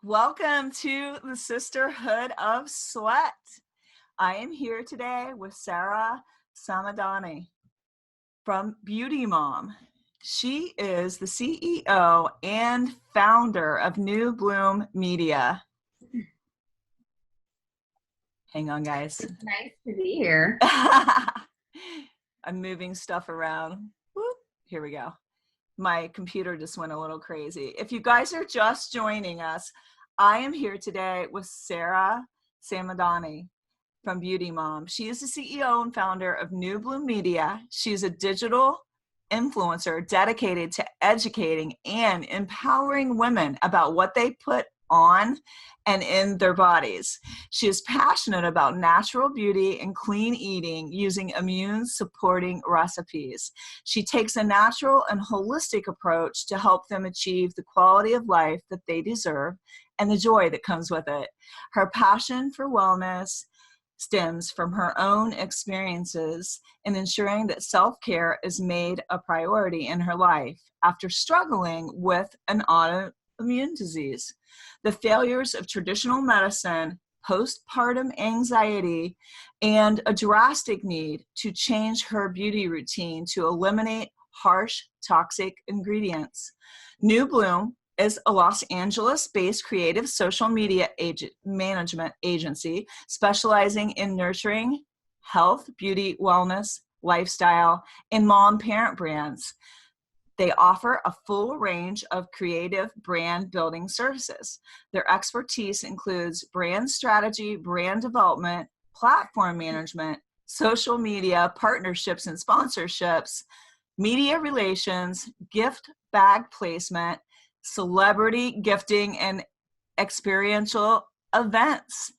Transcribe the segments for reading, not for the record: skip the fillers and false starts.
Welcome to the Sisterhood of Sweat. I am here today with Saarah Samadani from BeautyMomme. She is the CEO and founder of New Bloom Media. Hang on, guys. It's nice to be here. I'm moving stuff around. Whoop, here we go. My computer just went a little crazy. If you guys are just joining us, I am here today with Saarah Samadani from BeautyMomme. She is the CEO and founder of New Bloom Media. She's a digital influencer dedicated to educating and empowering women about what they put on and in their bodies. She is passionate about natural beauty and clean eating using immune supporting recipes. She takes a natural and holistic approach to help them achieve the quality of life that they deserve and the joy that comes with it. Her passion for wellness stems from her own experiences in ensuring that self-care is made a priority in her life after struggling with an autoimmune disease. The failures of traditional medicine, postpartum anxiety, and a drastic need to change her beauty routine to eliminate harsh, toxic ingredients. New Bloom is a Los Angeles-based creative social media management agency specializing in nurturing health, beauty, wellness, lifestyle, and mom-parent brands. They offer a full range of creative brand building services. Their expertise includes brand strategy, brand development, platform management, social media, partnerships and sponsorships, media relations, gift bag placement, celebrity gifting, and experiential events.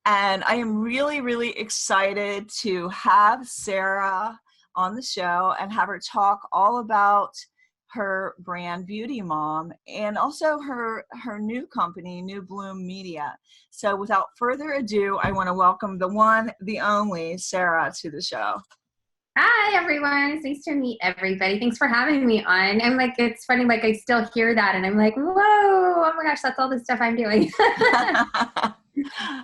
And I am really, really excited to have Saarah on the show and have her talk all about her brand BeautyMomme and also her new company, New Bloom Media. So without further ado, I want to welcome the one, the only Saarah to the show. Hi, everyone. It's nice to meet everybody. Thanks for having me on. I'm like, it's funny, like I still hear that and I'm like, whoa, oh my gosh, that's all the stuff I'm doing.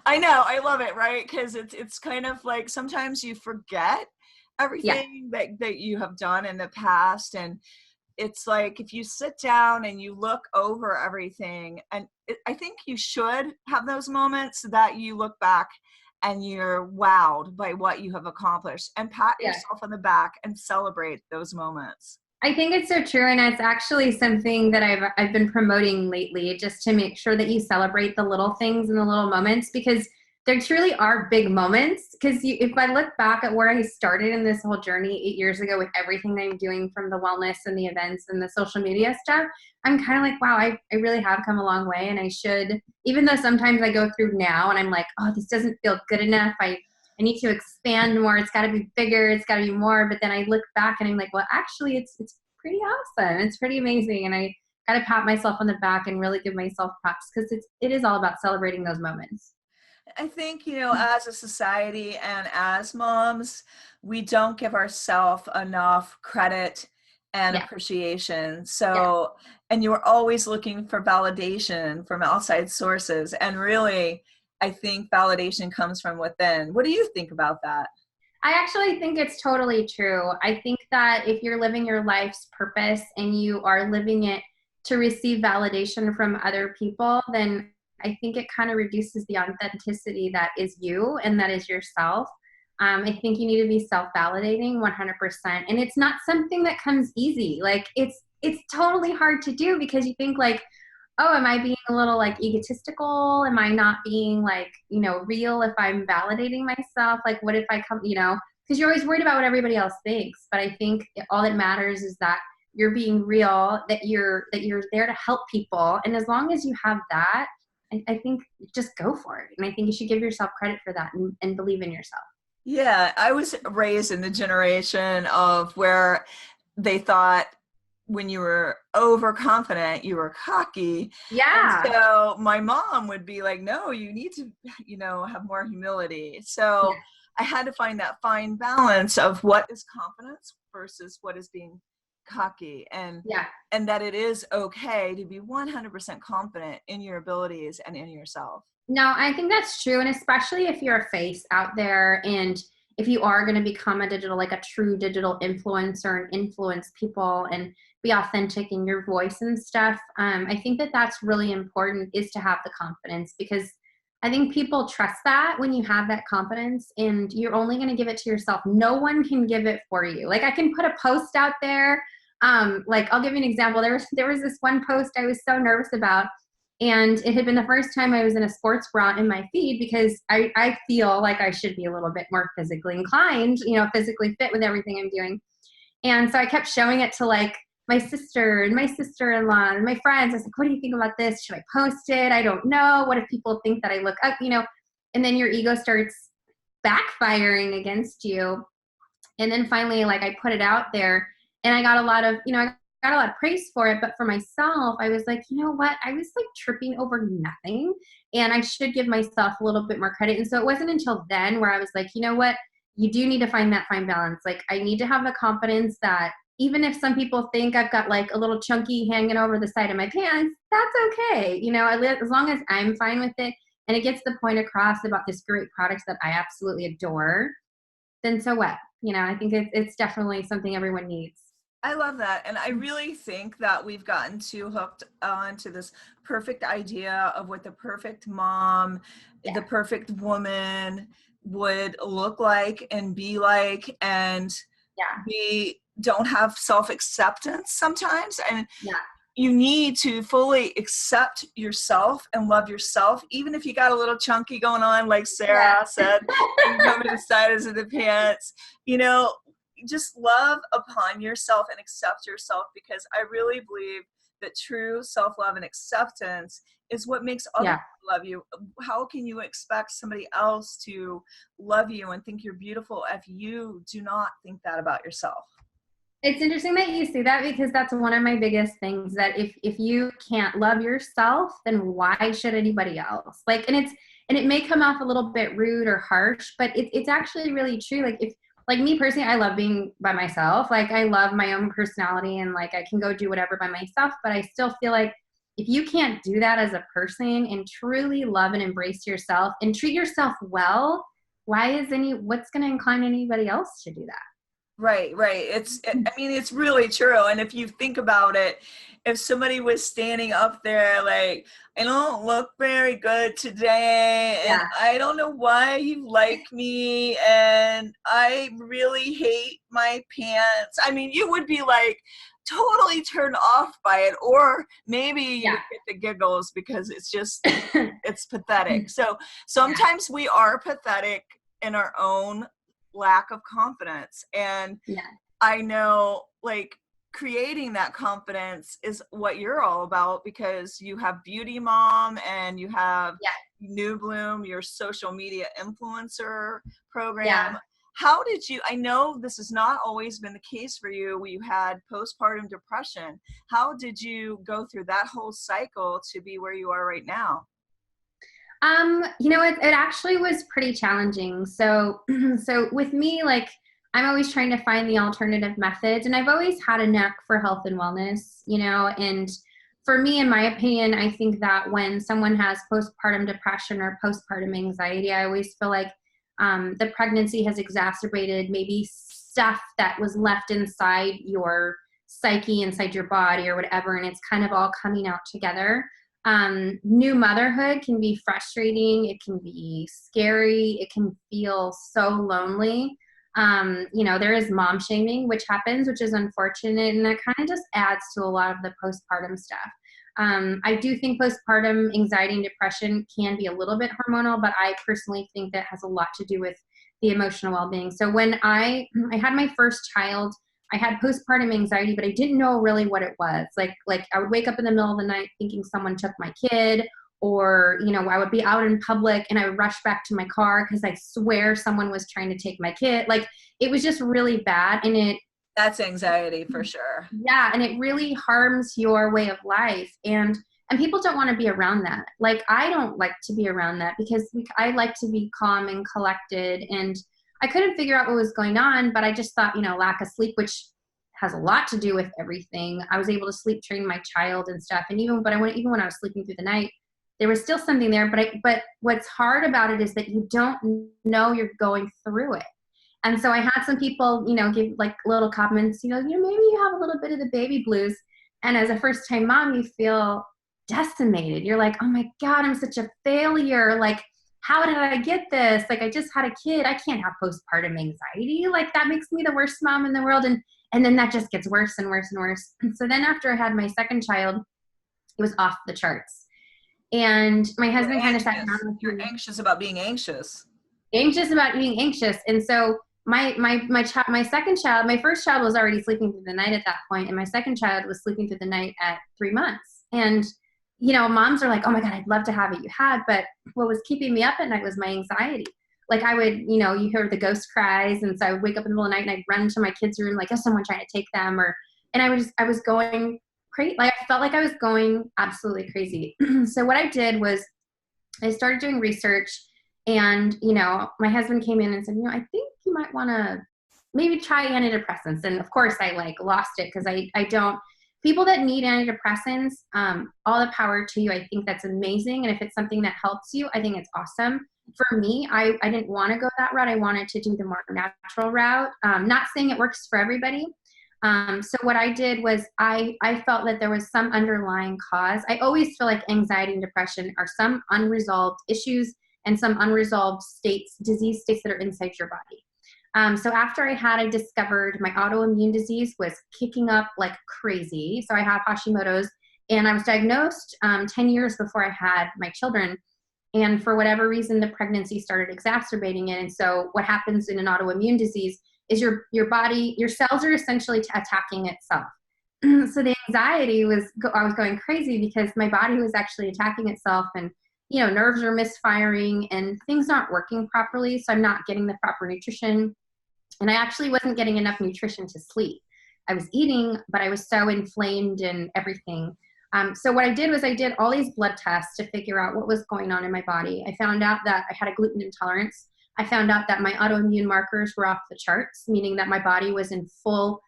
I know, I love it, right? Because it's kind of like sometimes you forget everything that you have done in the past, and it's like if you sit down and you look over everything, and I think you should have those moments that you look back and you're wowed by what you have accomplished and pat yourself on the back and celebrate those moments. I think it's so true, and it's actually something that I've been promoting lately, just to make sure that you celebrate the little things and the little moments, because there truly are big moments. Because if I look back at where I started in this whole journey 8 years ago with everything that I'm doing, from the wellness and the events and the social media stuff, I'm kind of like, wow, I really have come a long way, and I should, even though sometimes I go through now and I'm like, oh, this doesn't feel good enough. I need to expand more. It's got to be bigger. It's got to be more. But then I look back and I'm like, well, actually, it's pretty awesome. It's pretty amazing. And I got to pat myself on the back and really give myself props, because it is all about celebrating those moments. I think, as a society and as moms, we don't give ourselves enough credit and appreciation. So, and you're always looking for validation from outside sources. And really, I think validation comes from within. What do you think about that? I actually think it's totally true. I think that if you're living your life's purpose and you are living it to receive validation from other people, then I think it kind of reduces the authenticity that is you and that is yourself. I think you need to be self-validating 100%. And it's not something that comes easy. Like it's totally hard to do, because you think like, oh, am I being a little like egotistical? Am I not being like, real if I'm validating myself? Like what if I come, because you're always worried about what everybody else thinks. But I think all that matters is that you're being real, that you're there to help people. And as long as you have that, I think just go for it. And I think you should give yourself credit for that and believe in yourself. Yeah, I was raised in the generation of where they thought when you were overconfident, you were cocky. Yeah. And so my mom would be like, no, you need to, have more humility. So I had to find that fine balance of what is confidence versus what is being cocky, Yeah. and that it is okay to be 100% confident in your abilities and in yourself. No, I think that's true. And especially if you're a face out there, and if you are going to become a digital, like a true digital influencer and influence people and be authentic in your voice and stuff. I think that that's really important, is to have the confidence, because I think people trust that when you have that confidence, and you're only going to give it to yourself. No one can give it for you. Like, I can put a post out there. Like, I'll give you an example. There was this one post I was so nervous about, and it had been the first time I was in a sports bra in my feed, because I feel like I should be a little bit more physically inclined, physically fit with everything I'm doing. And so I kept showing it to like my sister and my sister-in-law and my friends. I was like, what do you think about this? Should I post it? I don't know. What if people think that I look up, and then your ego starts backfiring against you. And then finally, like, I put it out there, and I got a lot of, I got a lot of praise for it. But for myself, I was like, you know what? I was like tripping over nothing, and I should give myself a little bit more credit. And so it wasn't until then where I was like, you know what? You do need to find that fine balance. Like, I need to have the confidence that even if some people think I've got like a little chunky hanging over the side of my pants, that's okay. As long as I'm fine with it and it gets the point across about this great product that I absolutely adore, then so what? I think it's definitely something everyone needs. I love that. And I really think that we've gotten too hooked onto this perfect idea of what the perfect mom, the perfect woman would look like and be like, and we don't have self-acceptance sometimes. And you need to fully accept yourself and love yourself, even if you got a little chunky going on, like Saarah said, coming the sides of the pants, just love upon yourself and accept yourself, because I really believe that true self-love and acceptance is what makes other people love you. How can you expect somebody else to love you and think you're beautiful if you do not think that about yourself? It's interesting that you say that, because that's one of my biggest things, that if you can't love yourself, then why should anybody else? Like, and it may come off a little bit rude or harsh, but it's actually really true. Like me personally, I love being by myself. Like, I love my own personality, and like I can go do whatever by myself, but I still feel like if you can't do that as a person and truly love and embrace yourself and treat yourself well, what's going to incline anybody else to do that? Right. It's really true. And if you think about it, if somebody was standing up there like, I don't look very good today, and I don't know why you like me, and I really hate my pants, you would be like totally turned off by it, or maybe you would get the giggles because it's just, it's pathetic. So sometimes we are pathetic in our own lack of confidence. And I know, like, creating that confidence is what you're all about, because you have BeautyMomme and you have New Bloom, your social media influencer program. How did you, I know this has not always been the case for you, where you had postpartum depression. How did you go through that whole cycle to be where you are right now? It actually was pretty challenging. So with me, like, I'm always trying to find the alternative methods, and I've always had a knack for health and wellness, and for me, in my opinion, I think that when someone has postpartum depression or postpartum anxiety, I always feel like the pregnancy has exacerbated maybe stuff that was left inside your psyche, inside your body or whatever, and it's kind of all coming out together. New motherhood can be frustrating. It can be scary. It can feel so lonely. There is mom shaming, which happens, which is unfortunate. And that kind of just adds to a lot of the postpartum stuff. I do think postpartum anxiety and depression can be a little bit hormonal, but I personally think that has a lot to do with the emotional well-being. So when I had my first child, I had postpartum anxiety, but I didn't know really what it was. Like I would wake up in the middle of the night thinking someone took my kid, or, I would be out in public and I would rush back to my car because I swear someone was trying to take my kid. Like, it was just really bad. And that's anxiety for sure. Yeah. And it really harms your way of life. And people don't want to be around that. Like, I don't like to be around that, because I like to be calm and collected, and I couldn't figure out what was going on, but I just thought, lack of sleep, which has a lot to do with everything. I was able to sleep train my child and stuff. And even when I was sleeping through the night, there was still something there. But what's hard about it is that you don't know you're going through it. And so I had some people, give like little comments, maybe you have a little bit of the baby blues. And as a first time mom, you feel decimated. You're like, oh my God, I'm such a failure. Like, how did I get this? Like, I just had a kid. I can't have postpartum anxiety. Like, that makes me the worst mom in the world. And then that just gets worse and worse and worse. And so then after I had my second child, it was off the charts. And my husband kind of sat down with me. You're anxious about being anxious. Anxious about being anxious. And so my second child, my first child was already sleeping through the night at that point, and my second child was sleeping through the night at 3 months. And moms are like, oh my God, I'd love to have what you had, but what was keeping me up at night was my anxiety. Like I would, you hear the ghost cries, and so I would wake up in the middle of the night and I'd run to my kids' room like, is someone trying to take them? And I was going crazy. Like I felt like I was going absolutely crazy. So what I did was I started doing research. And, my husband came in and said, I think you might want to maybe try antidepressants. And of course I lost it because I don't, people that need antidepressants, all the power to you. I think that's amazing. And if it's something that helps you, I think it's awesome. For me, I didn't want to go that route. I wanted to do the more natural route. Not saying it works for everybody. So what I did was I felt that there was some underlying cause. I always feel like anxiety and depression are some unresolved issues and some unresolved disease states that are inside your body. So after I discovered my autoimmune disease was kicking up like crazy. So I have Hashimoto's, and I was diagnosed 10 years before I had my children. And for whatever reason, the pregnancy started exacerbating it. And so what happens in an autoimmune disease is your body, your cells are essentially attacking itself. So the anxiety I was going crazy because my body was actually attacking itself, and nerves are misfiring and things aren't working properly. So I'm not getting the proper nutrition. And I actually wasn't getting enough nutrition to sleep. I was eating, but I was so inflamed and everything. So what I did was I did all these blood tests to figure out what was going on in my body. I found out that I had a gluten intolerance. I found out that my autoimmune markers were off the charts, meaning that my body was in full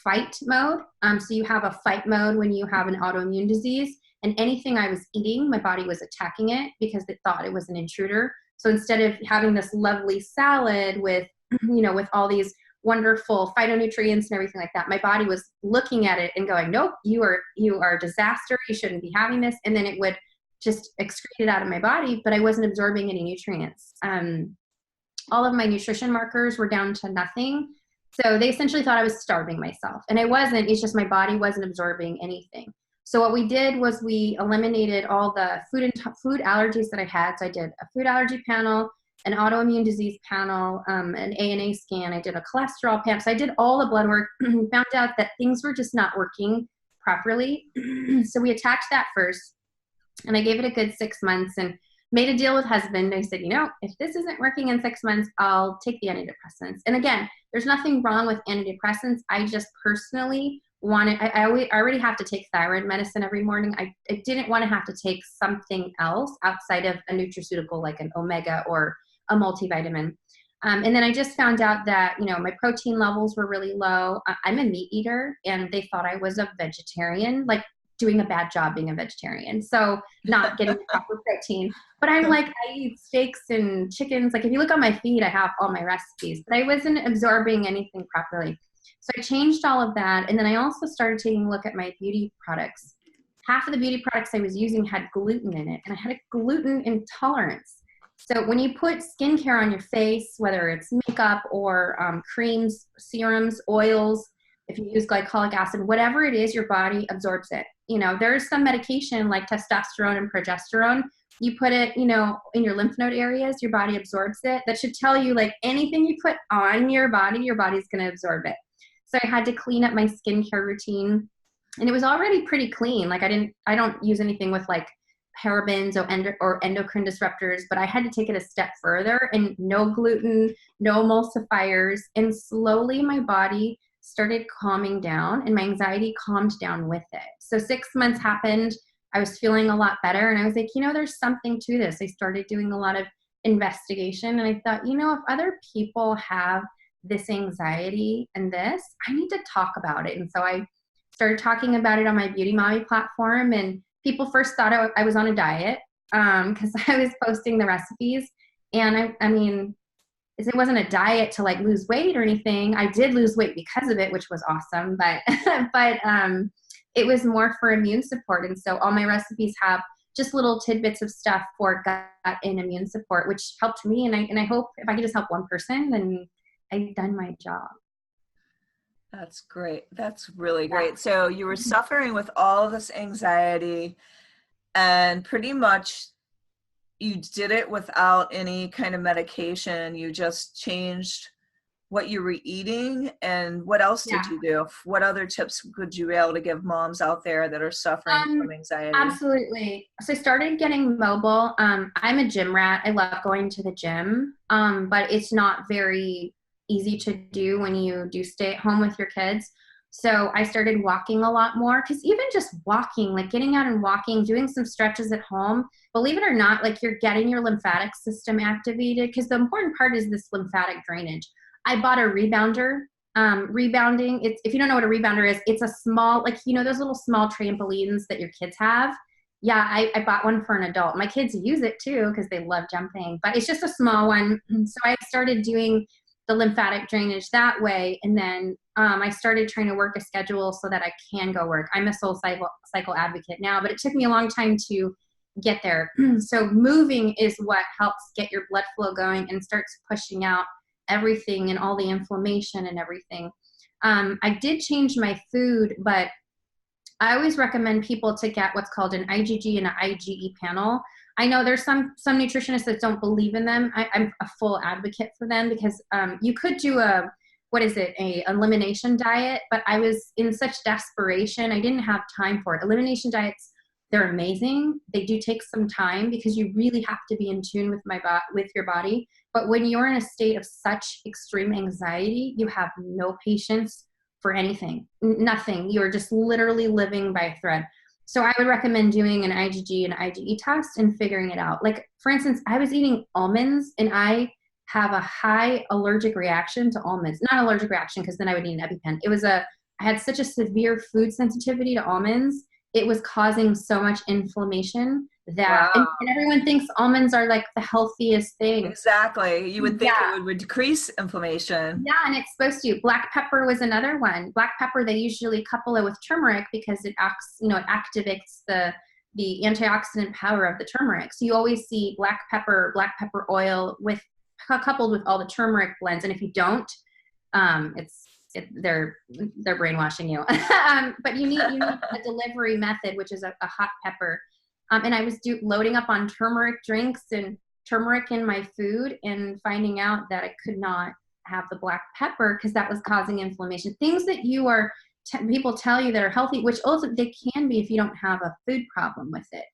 fight mode. So you have a fight mode when you have an autoimmune disease. And anything I was eating, my body was attacking it because it thought it was an intruder. So instead of having this lovely salad with, with all these wonderful phytonutrients and everything like that, my body was looking at it and going, nope, you are a disaster. You shouldn't be having this. And then it would just excrete it out of my body, but I wasn't absorbing any nutrients. All of my nutrition markers were down to nothing. So they essentially thought I was starving myself. And I wasn't. It's just my body wasn't absorbing anything. So what we did was we eliminated all the food allergies that I had. So I did a food allergy panel, an autoimmune disease panel, an ANA scan. I did a cholesterol panel. So I did all the blood work, found out that things were just not working properly. So we attacked that first. And I gave it a good 6 months and made a deal with husband. I said, if this isn't working in 6 months, I'll take the antidepressants. And again, there's nothing wrong with antidepressants. I just personally wanted, I already have to take thyroid medicine every morning. I didn't want to have to take something else outside of a nutraceutical like an omega or a multivitamin. And then I just found out that, my protein levels were really low. I'm a meat eater, and they thought I was a vegetarian, like doing a bad job being a vegetarian. So not getting the proper protein. But I'm like, I eat steaks and chickens. Like if you look on my feed, I have all my recipes, but I wasn't absorbing anything properly. So I changed all of that. And then I also started taking a look at my beauty products. Half of the beauty products I was using had gluten in it, and I had a gluten intolerance. So when you put skincare on your face, whether it's makeup or creams, serums, oils, if you use glycolic acid, whatever it is, your body absorbs it. There's some medication like testosterone and progesterone. You put it, in your lymph node areas, your body absorbs it. That should tell you like anything you put on your body's going to absorb it. So I had to clean up my skincare routine, and it was already pretty clean. Like I don't use anything with like parabens or endocrine disruptors, but I had to take it a step further, and no gluten, no emulsifiers. And slowly my body started calming down, and my anxiety calmed down with it. So 6 months happened. I was feeling a lot better, and I was like, there's something to this. I started doing a lot of investigation, and I thought, if other people have this anxiety and this, I need to talk about it. And so I started talking about it on my BeautyMomme platform, and people first thought I was on a diet because I was posting the recipes. And I mean, it wasn't a diet to like lose weight or anything. I did lose weight because of it, which was awesome. But it was more for immune support. And so all my recipes have just little tidbits of stuff for gut and immune support, which helped me. And I hope if I can just help one person, then I've done my job. That's great. That's really great. So you were suffering with all this anxiety, and pretty much you did it without any kind of medication. You just changed what you were eating. And what else did you do? What other tips could you be able to give moms out there that are suffering from anxiety? Absolutely. So I started getting mobile. I'm a gym rat. I love going to the gym, but it's not very easy to do when you do stay at home with your kids. So I started walking a lot more, because even just walking, like getting out and walking, doing some stretches at home, believe it or not, like you're getting your lymphatic system activated, because the important part is this lymphatic drainage. I bought a rebounder. Rebounding, if you don't know what a rebounder is, it's a small, like, you know, those little small trampolines that your kids have. Yeah, I bought one for an adult. My kids use it too because they love jumping, but it's just a small one. So I started doing the lymphatic drainage that way. And then I started trying to work a schedule so that I can go work. I'm a cycle advocate now, but it took me a long time to get there. So moving is what helps get your blood flow going and starts pushing out everything and all the inflammation and everything. I did change my food, but I always recommend people to get what's called an IgG and an IgE panel. I know there's some nutritionists that don't believe in them. I'm a full advocate for them, because you could do a elimination diet, but I was in such desperation. I didn't have time for it. Elimination diets, they're amazing. They do take some time because you really have to be in tune with your body. But when you're in a state of such extreme anxiety, you have no patience for anything, nothing. You're just literally living by a thread. So I would recommend doing an IgG and IgE test and figuring it out. Like, for instance, I was eating almonds and I have a high allergic reaction to almonds. Not allergic reaction, because then I would need an EpiPen. I had such a severe food sensitivity to almonds. It was causing so much inflammation that, Wow. and everyone thinks almonds are like the healthiest thing. Exactly. You would think it would decrease inflammation. Yeah, and it's supposed to. Black pepper was another one. Black pepper, they usually couple it with turmeric because it acts, it activates the antioxidant power of the turmeric. So you always see black pepper oil coupled with all the turmeric blends. And if you don't, they're brainwashing you. But you need a delivery method, which is a hot pepper. And I was loading up on turmeric drinks and turmeric in my food, and finding out that I could not have the black pepper because that was causing inflammation. Things that people tell you that are healthy, which also they can be if you don't have a food problem with it.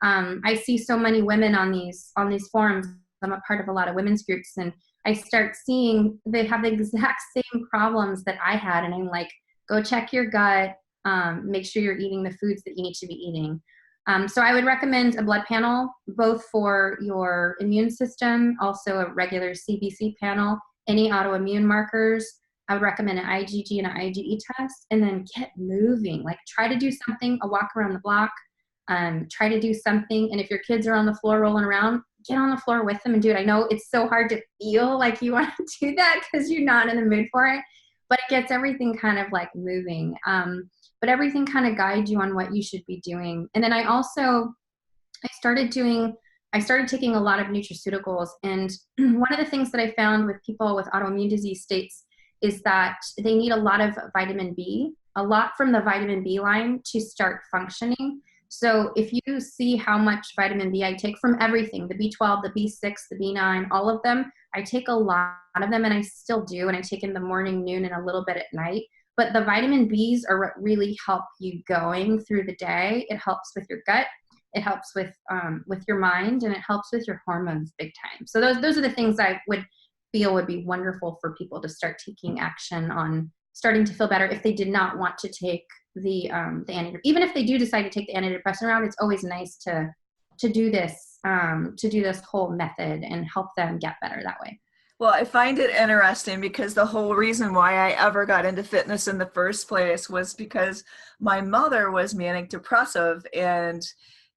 I see so many women on these forums. I'm a part of a lot of women's groups, and I start seeing they have the exact same problems that I had. And I'm like, go check your gut, make sure you're eating the foods that you need to be eating. So I would recommend a blood panel, both for your immune system, also a regular CBC panel, any autoimmune markers. I would recommend an IgG and an IgE test, and then get moving. Like, try to do something, a walk around the block, try to do something. And if your kids are on the floor rolling around, get on the floor with them and do it. I know it's so hard to feel like you want to do that because you're not in the mood for it, but it gets everything kind of like moving. But everything kind of guides you on what you should be doing. And then I started taking a lot of nutraceuticals. And one of the things that I found with people with autoimmune disease states is that they need a lot of vitamin B, a lot from the vitamin B line to start functioning. So if you see how much vitamin B I take from everything, the B12, the B6, the B9, all of them, I take a lot of them, and I still do. And I take in the morning, noon, and a little bit at night. But the vitamin Bs are what really help you going through the day. It helps with your gut. It helps with your mind, and it helps with your hormones big time. So those are the things I would feel would be wonderful for people to start taking action on, starting to feel better if they did not want to take the antidepressant. Even if they do decide to take the antidepressant route, it's always nice to do this whole method and help them get better that way. Well, I find it interesting because the whole reason why I ever got into fitness in the first place was because my mother was manic depressive, and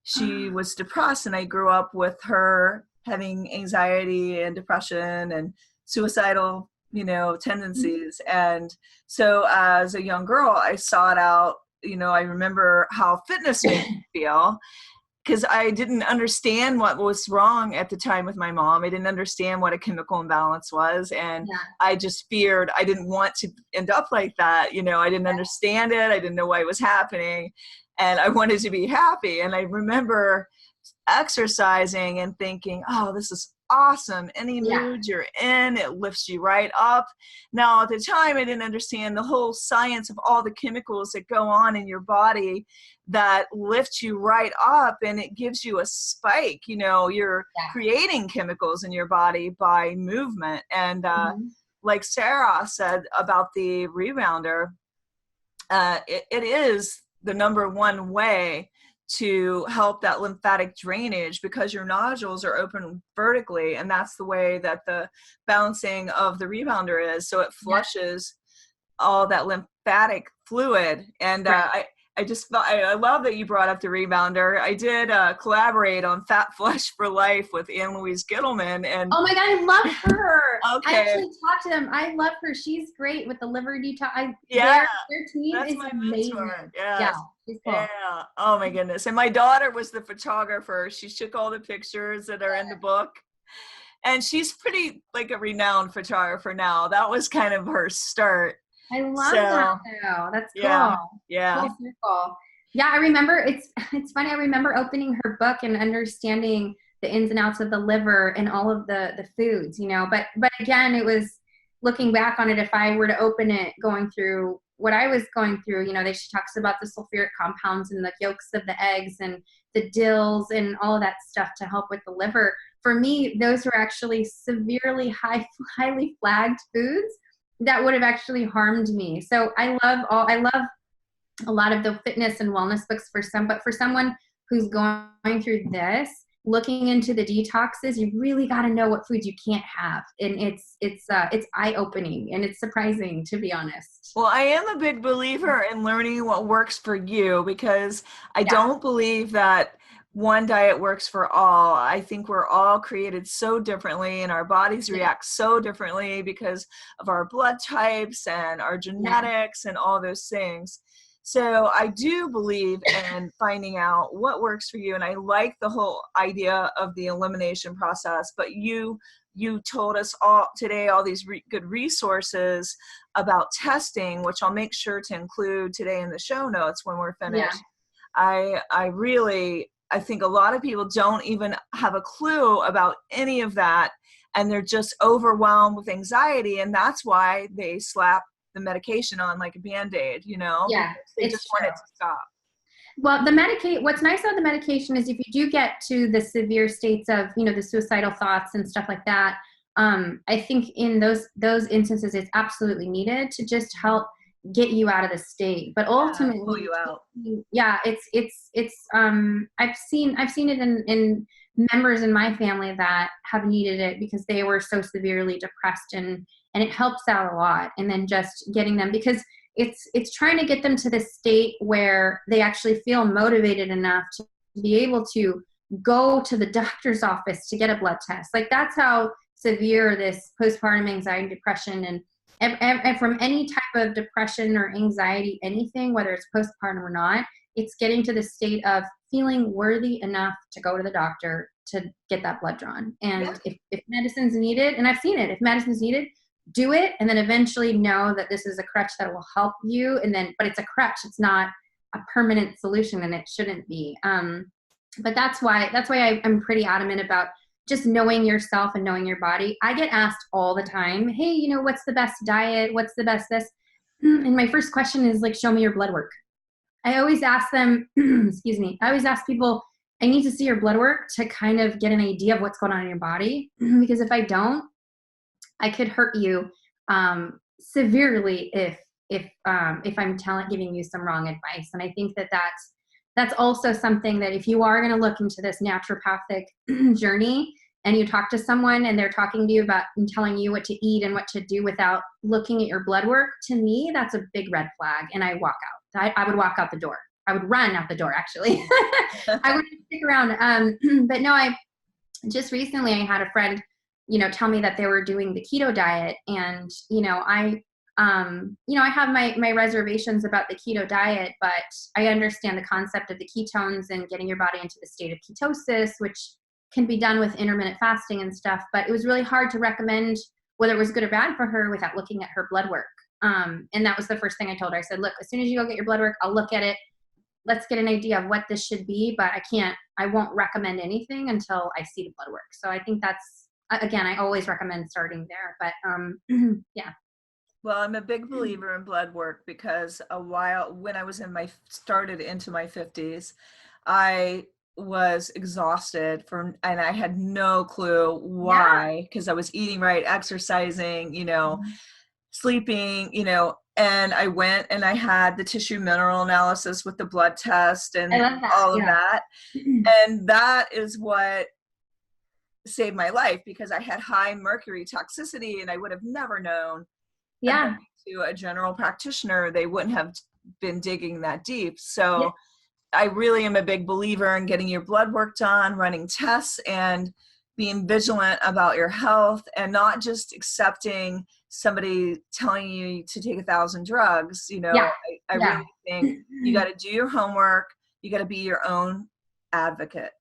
she was depressed, and I grew up with her having anxiety and depression and suicidal, tendencies. And so as a young girl, I sought out, I remember how fitness made me feel, because I didn't understand what was wrong at the time with my mom. I didn't understand what a chemical imbalance was. And Yeah. I just feared, I didn't want to end up like that. I didn't understand it. I didn't know why it was happening. And I wanted to be happy. And I remember exercising and thinking, oh, this is awesome. Any Yeah. mood you're in, it lifts you right up. Now, at the time, I didn't understand the whole science of all the chemicals that go on in your body that lift you right up, and it gives you a spike. You're creating chemicals in your body by movement. And like Saarah said about the rebounder, it is the number one way to help that lymphatic drainage, because your nodules are open vertically, and that's the way that the bouncing of the rebounder is. So it flushes all that lymphatic fluid. And I love that you brought up the rebounder. I did collaborate on Fat Flush for Life with Ann Louise Gittleman. And oh my God, I love her. Okay. I actually talked to them. I love her. She's great with the liver detox. Yeah, their team that's is my amazing. mentor. Yes. Yeah, she's cool. Yeah. Oh my goodness. And my daughter was the photographer. She took all the pictures that are in the book. And she's pretty like a renowned photographer now. That was kind of her start. I love that though. That's cool. Yeah. Cool circle. Yeah, I remember it's funny. I remember opening her book and understanding the ins and outs of the liver and all of the foods, but again, it was looking back on it. If I were to open it, going through what I was going through, she talks about the sulfuric compounds and the yolks of the eggs and the dills and all of that stuff to help with the liver. For me, those were actually severely highly flagged foods that would have actually harmed me. So I love a lot of the fitness and wellness books but for someone who's going through this, looking into the detoxes, you really got to know what foods you can't have. And it's eye-opening, and it's surprising, to be honest. Well, I am a big believer in learning what works for you, because I don't believe that one diet works for all. I think we're all created so differently, and our bodies react so differently because of our blood types and our genetics and all those things. So I do believe in finding out what works for you. And I like the whole idea of the elimination process. But you told us all today all these good resources about testing, which I'll make sure to include today in the show notes when we're finished. I think a lot of people don't even have a clue about any of that, and they're just overwhelmed with anxiety, and that's why they slap the medication on like a Band-Aid, they just want it to stop. Well, what's nice about the medication is if you do get to the severe states of, the suicidal thoughts and stuff like that, I think in those instances, it's absolutely needed to just help get you out of the state. But ultimately, pull you out. Yeah, I've seen it in members in my family that have needed it because they were so severely depressed, and it helps out a lot. And then just getting them, because it's trying to get them to the state where they actually feel motivated enough to be able to go to the doctor's office to get a blood test. Like, that's how severe this postpartum anxiety, depression, and from any type of depression or anxiety, anything, whether it's postpartum or not, it's getting to the state of feeling worthy enough to go to the doctor to get that blood drawn. And if medicine's needed, and I've seen it, if medicine's needed, do it, and then eventually know that this is a crutch that will help you. But it's a crutch. It's not a permanent solution, and it shouldn't be. But that's why I'm pretty adamant about just knowing yourself and knowing your body. I get asked all the time, hey, what's the best diet? What's the best this? And my first question is like, show me your blood work. I always ask them, excuse me, I always ask people, I need to see your blood work to kind of get an idea of what's going on in your body. Because if I don't, I could hurt you severely if I'm giving you some wrong advice. And I think that's also something that if you are going to look into this naturopathic journey and you talk to someone and they're talking to you about and telling you what to eat and what to do without looking at your blood work, to me, that's a big red flag. And I walk out. I would walk out the door. I would run out the door, actually. I wouldn't stick around. But no, just recently I had a friend, tell me that they were doing the keto diet. And, I have my reservations about the keto diet, but I understand the concept of the ketones and getting your body into the state of ketosis, which can be done with intermittent fasting and stuff. But it was really hard to recommend whether it was good or bad for her without looking at her blood work. And that was the first thing I told her. I said, look, as soon as you go get your blood work, I'll look at it. Let's get an idea of what this should be, but I won't recommend anything until I see the blood work. So I think that's, again, I always recommend starting there, but yeah. Well, I'm a big believer in blood work because when I was started into my 50s, I was exhausted and I had no clue why, because I was eating right, exercising, sleeping, and I went and I had the tissue mineral analysis with the blood test and all of that. And that is what saved my life, because I had high mercury toxicity and I would have never known. Yeah. To a general practitioner, they wouldn't have been digging that deep. So I really am a big believer in getting your blood work done, running tests, and being vigilant about your health, and not just accepting somebody telling you to take 1,000 drugs. I really think you got to do your homework. You got to be your own advocate.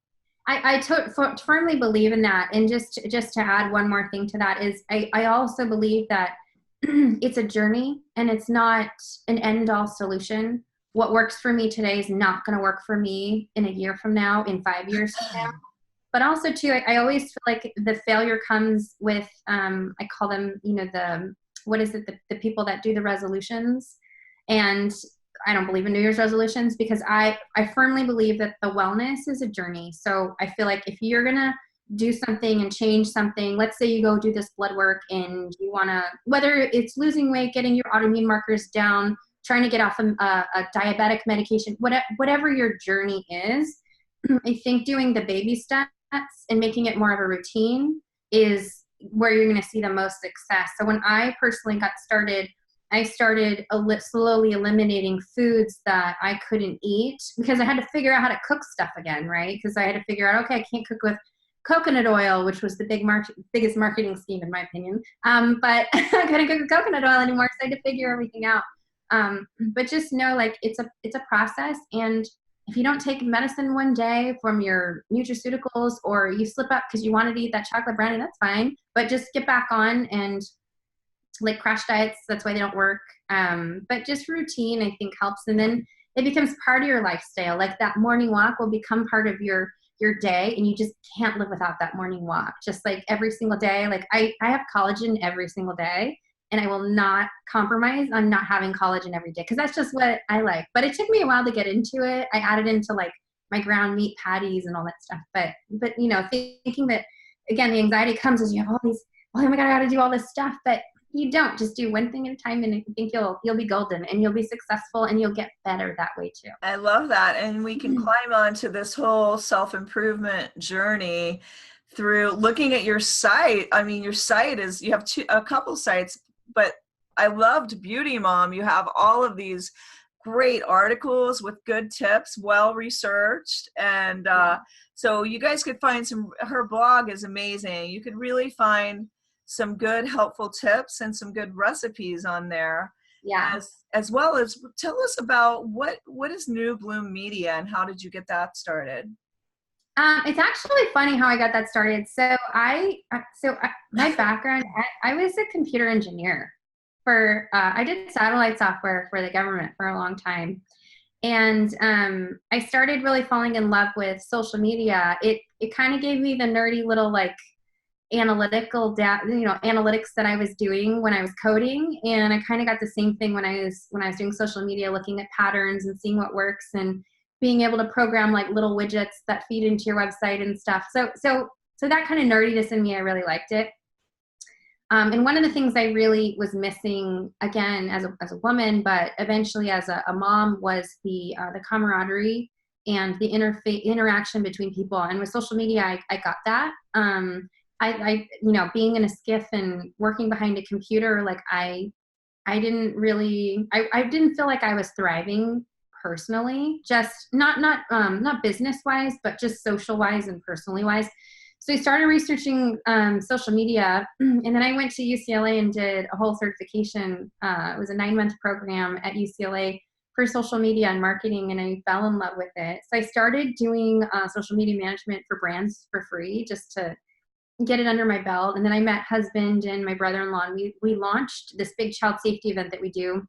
I firmly believe in that. And just to add one more thing to that is I also believe that it's a journey and it's not an end-all solution. What works for me today is not going to work for me in a year from now, in 5 years from now. But also too, I always feel like the failure comes with, I call them, the people that do the resolutions. And I don't believe in New Year's resolutions, because I firmly believe that the wellness is a journey. So I feel like if you're going to do something and change something, let's say you go do this blood work and you want to, whether it's losing weight, getting your autoimmune markers down, trying to get off a diabetic medication, whatever your journey is, I think doing the baby steps and making it more of a routine is where you're going to see the most success. So when I personally got started, I started slowly eliminating foods that I couldn't eat, because I had to figure out how to cook stuff again, right? Because I had to figure out, okay, I can't cook with coconut oil, which was the biggest marketing scheme in my opinion. But I couldn't cook with coconut oil anymore, so I had to figure everything out. But just know, like, it's a process, and if you don't take medicine one day from your nutraceuticals, or you slip up because you wanted to eat that chocolate brownie, that's fine. But just get back on, and like crash diets, that's why they don't work. But just routine, I think, helps. And then it becomes part of your lifestyle. Like that morning walk will become part of your day, and you just can't live without that morning walk. Just like every single day, like I have collagen every single day, and I will not compromise on not having collagen every day, because that's just what I like. But it took me a while to get into it. I added into like my ground meat patties and all that stuff. But thinking that, again, the anxiety comes as you have all these, oh my God, I got to do all this stuff. But you don't. Just do one thing at a time, and I think you'll be golden, and you'll be successful, and you'll get better that way too. I love that. And we can climb onto this whole self-improvement journey through looking at your site. I mean, your site is, you have a couple sites, but I loved BeautyMomme. You have all of these great articles with good tips, well researched, and so you guys could find her blog is amazing. You could really find some good helpful tips and some good recipes on there. Yeah. As well as tell us about what is New Bloom Media and how did you get that started? It's actually funny how I got that started. So my background, I was a computer engineer I did satellite software for the government for a long time. And I started really falling in love with social media. It kind of gave me the nerdy little like analytical analytics that I was doing when I was coding, and I kind of got the same thing when I was doing social media, looking at patterns and seeing what works and being able to program like little widgets that feed into your website and stuff. So that kind of nerdiness in me, I really liked it. And one of the things I really was missing, again, as a woman, but eventually as a mom, was the camaraderie and the interaction between people. And with social media, I got that. You know, being in a skiff and working behind a computer, like I didn't really, I didn't feel like I was thriving personally, just not business wise, but just social wise and personally wise. So I started researching social media, and then I went to UCLA and did a whole certification. It was a 9-month program at UCLA for social media and marketing, and I fell in love with it. So I started doing social media management for brands for free, just to get it under my belt. And then I met husband and my brother-in-law, and we launched this big child safety event that we do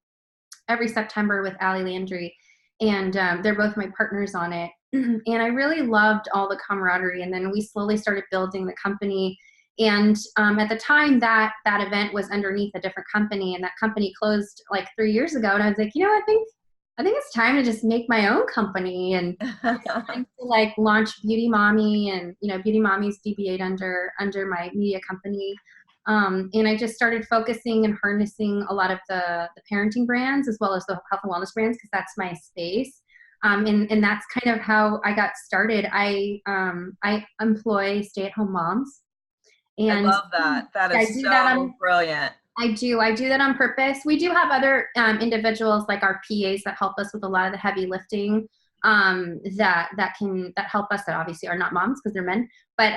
every September with Allie Landry. And they're both my partners on it. And I really loved all the camaraderie. And then we slowly started building the company. And at the time that event was underneath a different company, and that company closed like 3 years ago. And I was like, you know, I think it's time to just make my own company and to like launch BeautyMomme, and, you know, BeautyMomme's DBA'd under my media company. And I just started focusing and harnessing a lot of the parenting brands as well as the health and wellness brands, because that's my space. And that's kind of how I got started. I employ stay-at-home moms. And I love that. That is so brilliant. I do that on purpose. We do have other individuals like our PAs that help us with a lot of the heavy lifting, that help us, that obviously are not moms because they're men. But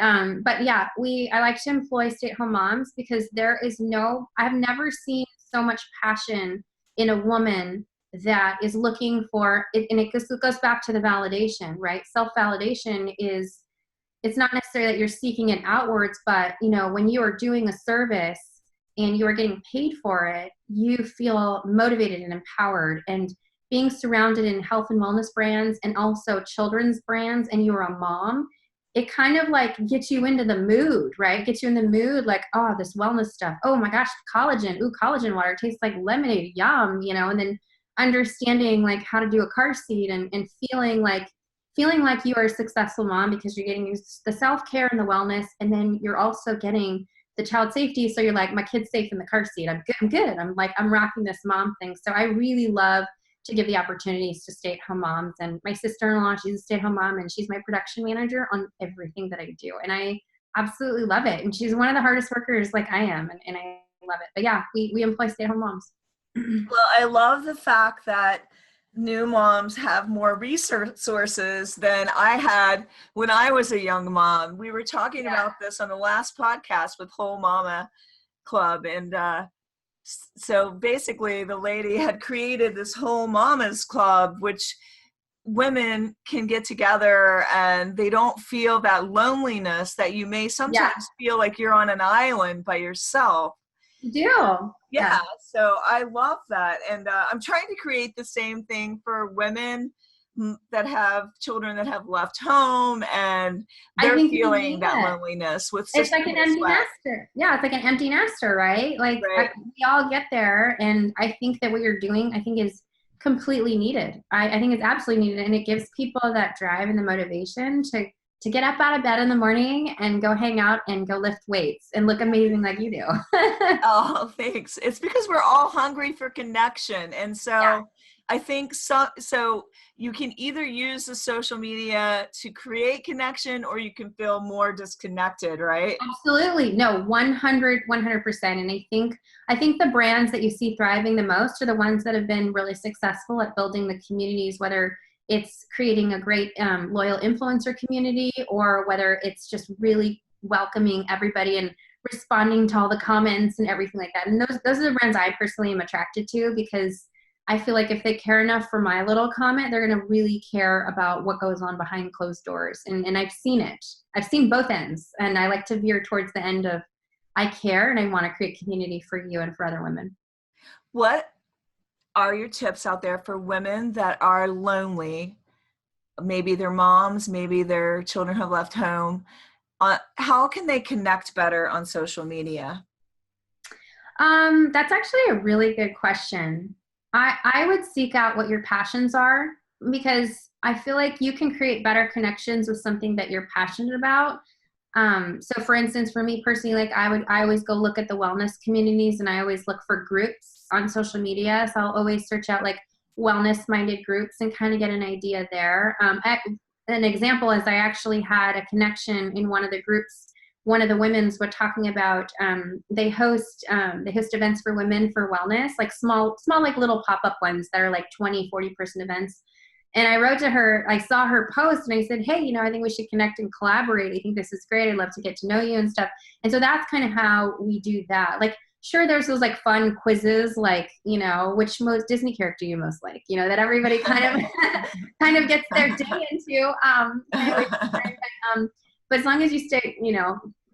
yeah, I like to employ stay-at-home moms because I've never seen so much passion in a woman that is looking for it. And it goes back to the validation, right? Self-validation is, it's not necessarily that you're seeking it outwards, but, you know, when you are doing a service and you are getting paid for it, you feel motivated and empowered. And being surrounded in health and wellness brands and also children's brands, and you're a mom, it kind of like gets you into the mood, right? Gets you in the mood like, oh, this wellness stuff. Oh my gosh, collagen. Ooh, collagen water tastes like lemonade. Yum, you know, and then understanding like how to do a car seat, and feeling like you are a successful mom because you're getting the self-care and the wellness, and then you're also getting the child safety. So you're like, my kid's safe in the car seat. I'm good. I'm rocking this mom thing. So I really love to give the opportunities to stay-at-home moms. And my sister-in-law, she's a stay-at-home mom, and she's my production manager on everything that I do. And I absolutely love it. And she's one of the hardest workers like I am, and I love it. But yeah, we employ stay-at-home moms. Well, I love the fact that new moms have more resources than I had when I was a young mom. We were talking about this on the last podcast with Whole Mama Club. And so basically the lady had created this Whole Mamas Club, which women can get together and they don't feel that loneliness that you may sometimes feel like you're on an island by yourself. You do. Yeah, so I love that. And I'm trying to create the same thing for women that have children that have left home, and they're feeling that loneliness with it's like an empty nester. Yeah, it's like an empty nester, right? Like we all get there, and I think that what you're doing, I think, is completely needed. I think it's absolutely needed, and it gives people that drive and the motivation to get up out of bed in the morning and go hang out and go lift weights and look amazing like you do. Oh, thanks. It's because we're all hungry for connection. And so I think so you can either use the social media to create connection, or you can feel more disconnected, right? Absolutely. No, 100%. And I think the brands that you see thriving the most are the ones that have been really successful at building the communities, whether it's creating a great loyal influencer community, or whether it's just really welcoming everybody and responding to all the comments and everything like that. And those are the brands I personally am attracted to, because I feel like if they care enough for my little comment, they're going to really care about what goes on behind closed doors. And I've seen it. I've seen both ends. And I like to veer towards the end of, I care and I want to create community for you and for other women. What are your tips out there for women that are lonely? Maybe they're moms, maybe their children have left home. How can they connect better on social media? That's actually a really good question. I would seek out what your passions are, because I feel like you can create better connections with something that you're passionate about. So for instance, for me personally, like I always go look at the wellness communities, and I always look for groups on social media. So I'll always search out like wellness-minded groups and kind of get an idea there. An example is I actually had a connection in one of the groups. One of the women's were talking about they host events for women for wellness, like small like little pop-up ones that are like 20, 40 person events. And I wrote to her, I saw her post and I said, hey, I think we should connect and collaborate. I think this is great. I'd love to get to know you and stuff. And so that's kind of how we do that. Like, sure, there's those like fun quizzes, like, which most Disney character you most like, that everybody kind of gets their day into. But as long as you stay,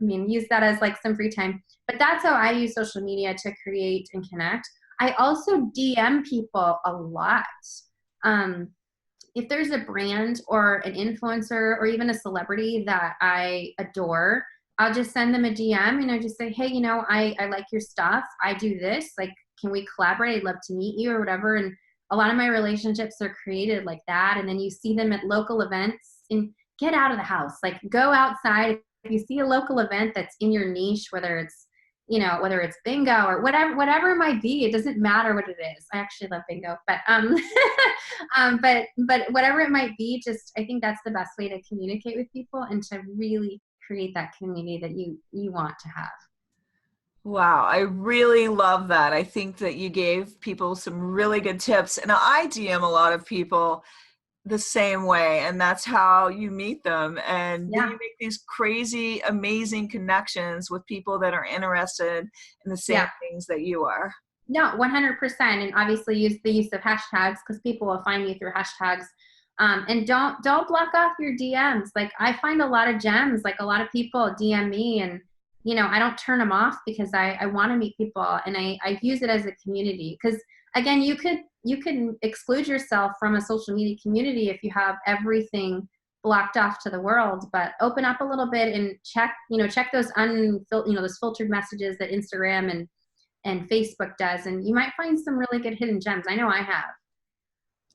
use that as like some free time. But that's how I use social media to create and connect. I also DM people a lot. If there's a brand or an influencer or even a celebrity that I adore, I'll just send them a DM and just say, hey, I like your stuff. I do this. Like, can we collaborate? I'd love to meet you or whatever. And a lot of my relationships are created like that. And then you see them at local events and get out of the house. Like, go outside. If you see a local event that's in your niche, whether it's bingo or whatever it might be, it doesn't matter what it is. I actually love bingo, but but whatever it might be, just I think that's the best way to communicate with people and to really create that community that you want to have. Wow, I really love that. I think that you gave people some really good tips, and I DM a lot of people the same way, and that's how you meet them, and then you make these crazy amazing connections with people that are interested in the same things that you are. No, 100%. And obviously use the use of hashtags, because people will find you through hashtags. And don't block off your DMs. Like, I find a lot of gems, like a lot of people DM me and I don't turn them off because I want to meet people, and I use it as a community. Because again, you can exclude yourself from a social media community if you have everything blocked off to the world, but open up a little bit and check those those filtered messages that Instagram and Facebook does, and you might find some really good hidden gems. I know I have.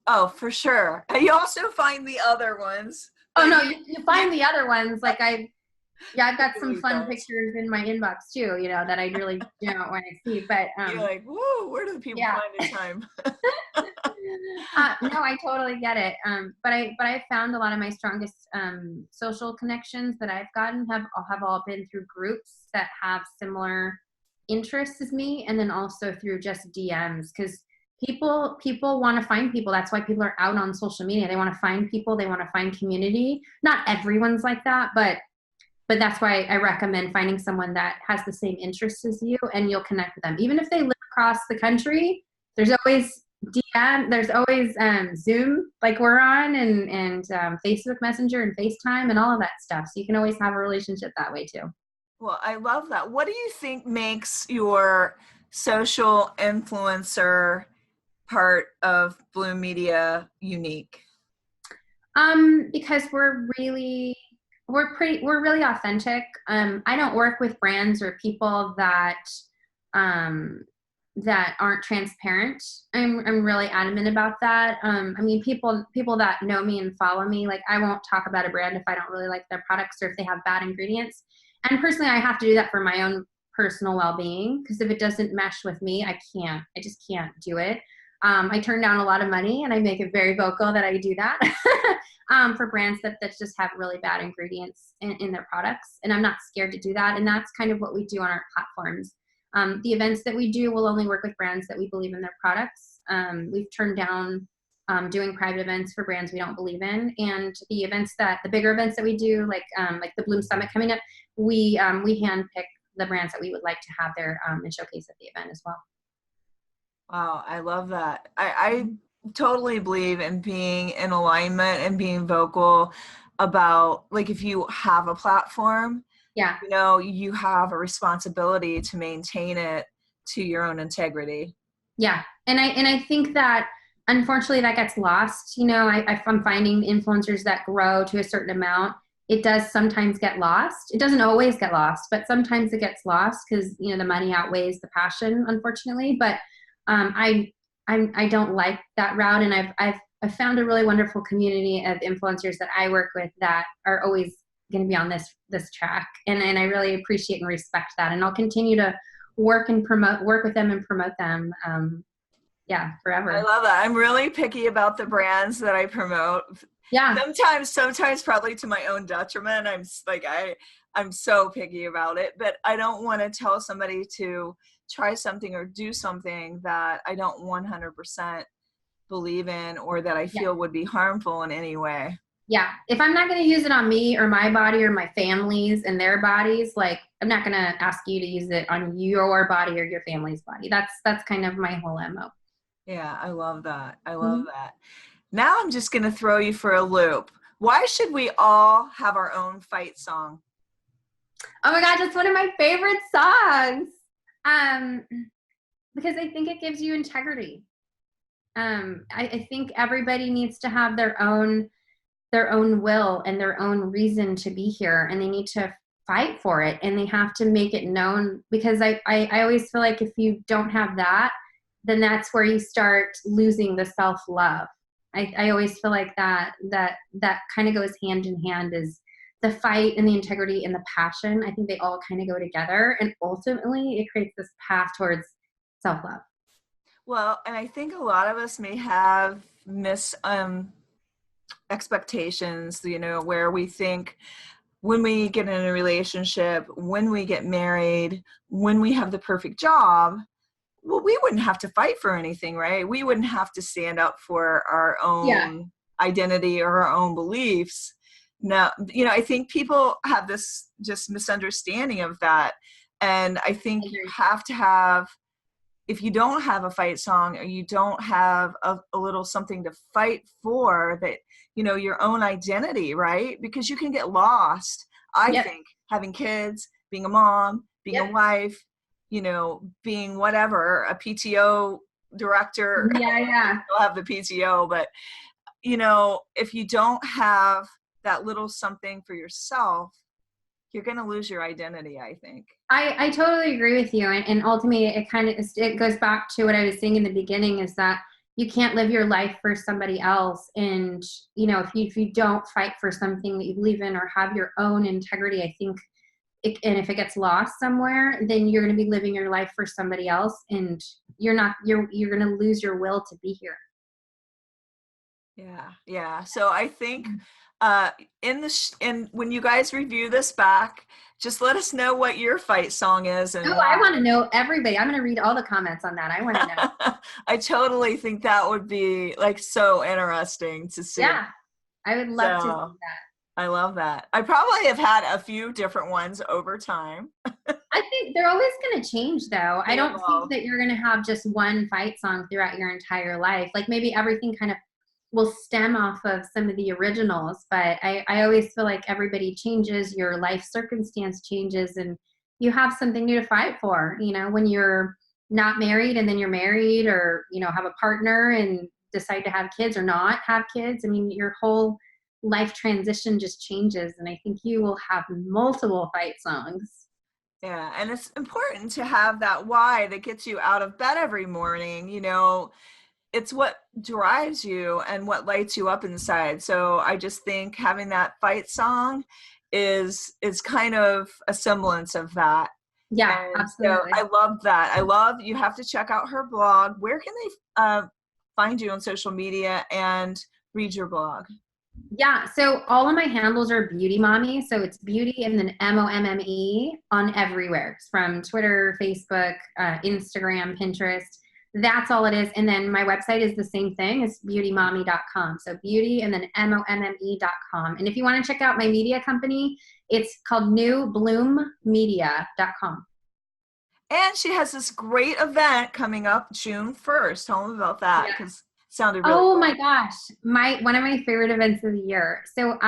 Oh, for sure. You also find the other ones. Oh no, you find the other ones. Like I've got some fun pictures in my inbox too, that I really don't want to see. But you're like, whoa, where do the people find the time? No, I totally get it. But I found a lot of my strongest social connections that I've gotten have all been through groups that have similar interests as me, and then also through just DMs, because people want to find people. That's why people are out on social media. They want to find people. They want to find community. Not everyone's like that, but that's why I recommend finding someone that has the same interests as you, and you'll connect with them. Even if they live across the country, there's always DM, there's always Zoom, like we're on, and Facebook Messenger and FaceTime and all of that stuff. So you can always have a relationship that way too. Well, I love that. What do you think makes your social influencer part of Bloom Media unique? Because we're really authentic. I don't work with brands or people that aren't transparent. I'm really adamant about that. People that know me and follow me, like, I won't talk about a brand if I don't really like their products or if they have bad ingredients. And personally, I have to do that for my own personal well-being, because if it doesn't mesh with me, I just can't do it. I turn down a lot of money, and I make it very vocal that I do that for brands that just have really bad ingredients in their products. And I'm not scared to do that. And that's kind of what we do on our platforms. The events that we do will only work with brands that we believe in their products. We've turned down doing private events for brands we don't believe in. And the bigger events that we do, like the Bloom Summit coming up, we handpick the brands that we would like to have there and showcase at the event as well. Wow, I love that. I totally believe in being in alignment and being vocal about, like, if you have a platform, you have a responsibility to maintain it to your own integrity. Yeah. And I think that unfortunately that gets lost. I'm finding influencers that grow to a certain amount, it does sometimes get lost. It doesn't always get lost, but sometimes it gets lost because, the money outweighs the passion, unfortunately. But I don't like that route, and I've found a really wonderful community of influencers that I work with that are always going to be on this track, and I really appreciate and respect that, and I'll continue to work with them and promote them yeah, I forever. love that. I'm really picky about the brands that I promote. Yeah. Sometimes probably to my own detriment. I'm so picky about it, but I don't want to tell somebody to try something or do something that I don't 100% believe in or that I Yeah. feel would be harmful in any way. Yeah. If I'm not going to use it on me or my body or my family's and their bodies, like I'm not going to ask you to use it on your body or your family's body. That's kind of my whole MO. Yeah, I love that. I love Mhm. that. Now I'm just going to throw you for a loop. Why should we all have our own fight song? Oh my gosh, it's one of my favorite songs. Um, because I think it gives you integrity. I think everybody needs to have their own will and their own reason to be here, and they need to fight for it, and they have to make it known, because I always feel like if you don't have that, then that's where you start losing the self-love. I always feel like that kind of goes hand in hand, is the fight and the integrity and the passion. I think they all kind of go together, and ultimately it creates this path towards self-love. Well, and I think a lot of us may have expectations, where we think when we get in a relationship, when we get married, when we have the perfect job, well, we wouldn't have to fight for anything, right? We wouldn't have to stand up for our Yeah, own identity or our own beliefs. No, I think people have this just misunderstanding of that. And I I think you agree. have to have, if you don't have a fight song or you don't have a little something to fight for, that, your own identity, right? Because you can get lost, I Yep, think, having kids, being a mom, being a yep. wife, being whatever, a PTO director. Yeah, yeah. You'll have the PTO, but, if you don't have that little something for yourself, you're going to lose your identity, I think. I totally agree with you. And ultimately, it goes back to what I was saying in the beginning, is that you can't live your life for somebody else. And, if you don't fight for something that you believe in or have your own integrity, I think, and if it gets lost somewhere, then you're going to be living your life for somebody else. And you're going to lose your will to be here. Yeah, yeah. So I think uh and when you guys review this back, just let us know what your fight song is and Oh, why. I want to know everybody. I'm going to read all the comments on that. I want to know. I totally think that would be like so interesting to see. Yeah, I would love to see So that. I love that. I probably have had a few different ones over time. I think they're always going to change, though. I They don't think evolve. that you're going to have just one fight song throughout your entire life. Like maybe everything kind of will stem off of some of the originals, but I always feel like everybody changes, your life circumstance changes, and you have something new to fight for, when you're not married and then you're married, or, have a partner and decide to have kids or not have kids. I mean, your whole life transition just changes, and I think you will have multiple fight songs. Yeah, and it's important to have that why that gets you out of bed every morning. It's what drives you and what lights you up inside. So I just think having that fight song is kind of a semblance of that. Yeah, And so absolutely. I love that. You have to check out her blog. Where can they find you on social media and read your blog? Yeah, so all of my handles are BeautyMomme. So it's beauty and then MOMME on everywhere, from Twitter, Facebook, Instagram, Pinterest. That's all it is. And then my website is the same thing. It's beautymomme.com. So beauty and then MOMME.com. And if you want to check out my media company, it's called newbloommedia.com. And she has this great event coming up June 1st. Tell them about that, because it sounded really Oh my cool. gosh, my one of my favorite events of the year. So,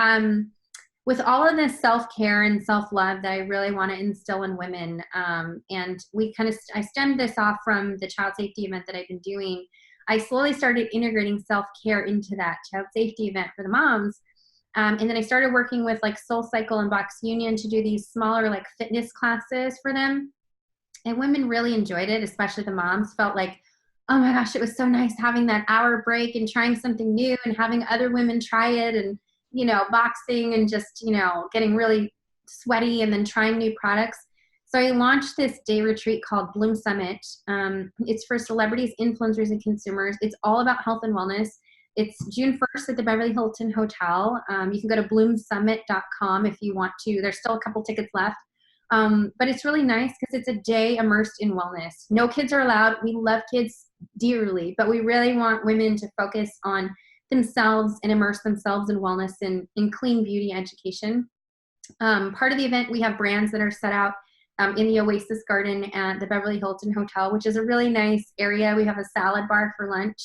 with all of this self-care and self-love that I really want to instill in women, and I stemmed this off from the child safety event that I've been doing. I slowly started integrating self-care into that child safety event for the moms. And then I started working with like Soul Cycle and Box Union to do these smaller like fitness classes for them. And women really enjoyed it, especially the moms felt like, oh my gosh, it was so nice having that hour break and trying something new and having other women try it, and, boxing and just, getting really sweaty and then trying new products. So I launched this day retreat called Bloom Summit. It's for celebrities, influencers, and consumers. It's all about health and wellness. It's June 1st at the Beverly Hilton Hotel. You can go to bloomsummit.com if you want to. There's still a couple tickets left. But it's really nice because it's a day immersed in wellness. No kids are allowed. We love kids dearly, but we really want women to focus on themselves and immerse themselves in wellness and in clean beauty education. Part of the event, we have brands that are set out in the Oasis Garden at the Beverly Hilton Hotel, which is a really nice area. We have a salad bar for lunch.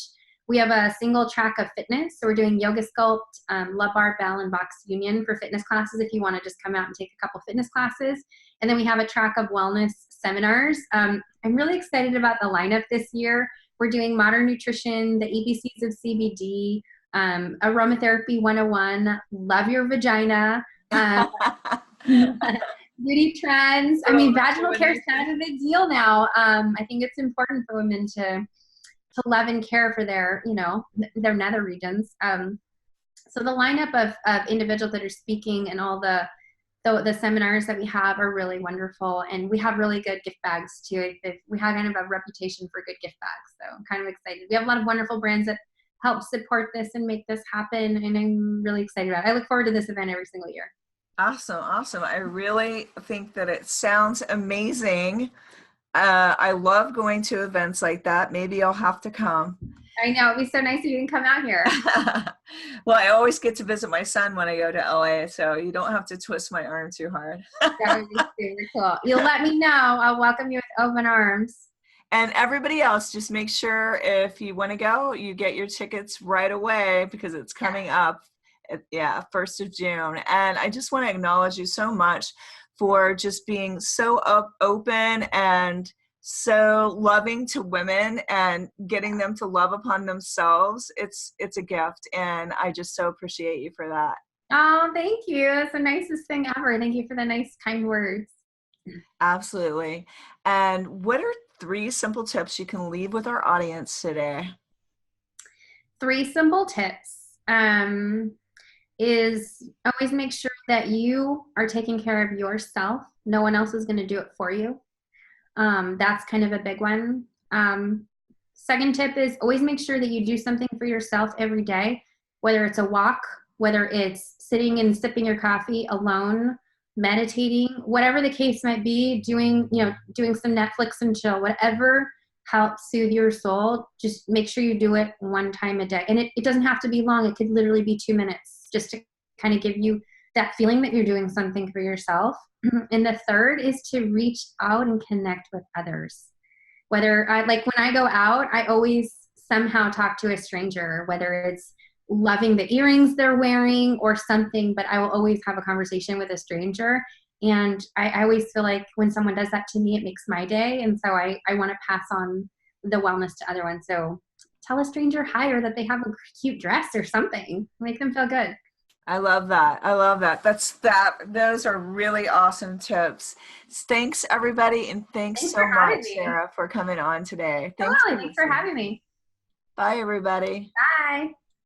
We have a single track of fitness. So we're doing yoga sculpt, love bar, bell, and box union for fitness classes if you want to just come out and take a couple fitness classes. And then we have a track of wellness seminars. I'm really excited about the lineup this year. We're doing modern nutrition, the ABCs of CBD, aromatherapy 101, love your vagina, beauty trends. I mean, vaginal care is kind of a big deal now. I think it's important for women to love and care for their, their nether regions. So the lineup of individuals that are speaking and all the seminars that we have are really wonderful. And we have really good gift bags too. We have kind of a reputation for good gift bags. So I'm kind of excited. We have a lot of wonderful brands that help support this and make this happen. And I'm really excited about it. I look forward to this event every single year. Awesome. Awesome. I really think that it sounds amazing. I love going to events like that. Maybe I'll have to come. I know. It'd be so nice if you can come out here. Well, I always get to visit my son when I go to LA, so you don't have to twist my arm too hard. That would be super cool. You'll let me know. I'll welcome you with open arms. And everybody else, just make sure if you want to go, you get your tickets right away because it's coming up. 1st of June. And I just want to acknowledge you so much for just being so open and so loving to women and getting them to love upon themselves. It's a gift. And I just so appreciate you for that. Oh, thank you. It's the nicest thing ever. Thank you for the nice, kind words. Absolutely. And what are 3 simple tips you can leave with our audience today? 3 simple tips. Is always make sure that you are taking care of yourself. No one else is going to do it for you. That's kind of a big one. Second tip is always make sure that you do something for yourself every day, whether it's a walk, whether it's sitting and sipping your coffee alone, meditating, whatever the case might be, doing some Netflix and chill, whatever helps soothe your soul. Just make sure you do it 1 time a day. And it doesn't have to be long. It could literally be 2 minutes just to kind of give you that feeling that you're doing something for yourself. And the third is to reach out and connect with others. Whether when I go out, I always somehow talk to a stranger, whether it's loving the earrings they're wearing or something, but I will always have a conversation with a stranger. And I always feel like when someone does that to me, it makes my day. And so I want to pass on the wellness to other ones. So tell a stranger hi, or that they have a cute dress or something. Make them feel good. I love that. Those are really awesome tips. Thanks, everybody. And thanks so much, Saarah, for coming on today. Thanks for having me. Bye, everybody. Bye.